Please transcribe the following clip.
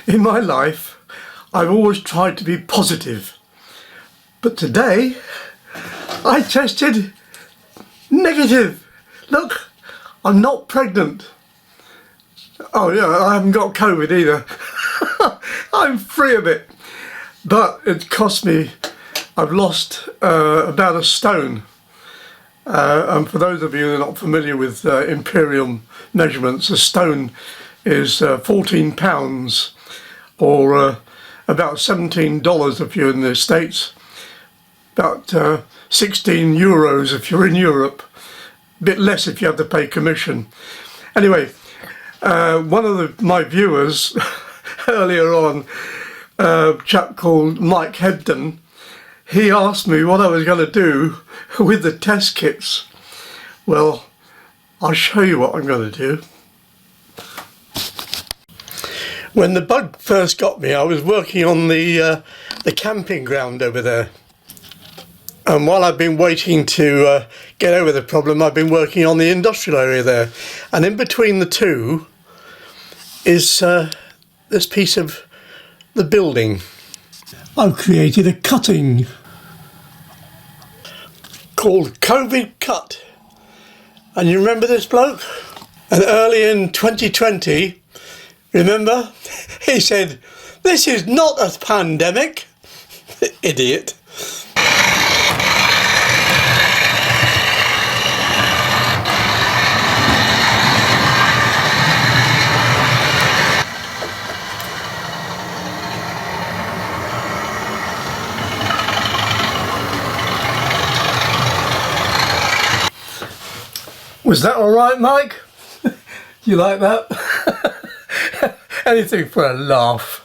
In my life, I've always tried to be positive. But today, I tested negative. Look, I'm not pregnant. Oh yeah, I haven't got COVID either. I'm free of it. But it cost me, I've lost about a stone. And for those of you who are not familiar with imperial measurements, a stone is 14 pounds or about $17 if you're in the States, about 16 euros if you're in Europe, a bit less if you have to pay commission. Anyway, one of my viewers earlier on, a chap called Mike Hebdon, he asked me what I was going to do with the test kits. Well, I'll show you what I'm going to do. When the bug first got me, I was working on the camping ground over there. And while I've been waiting to get over the problem, I've been working on the industrial area there. And in between the two is this piece of the building. I've created a cutting called COVID Cut. And you remember this bloke? And early in 2020, remember? He said, "This is not a pandemic." Idiot. Was that all right, Mike? You like that? Anything for a laugh.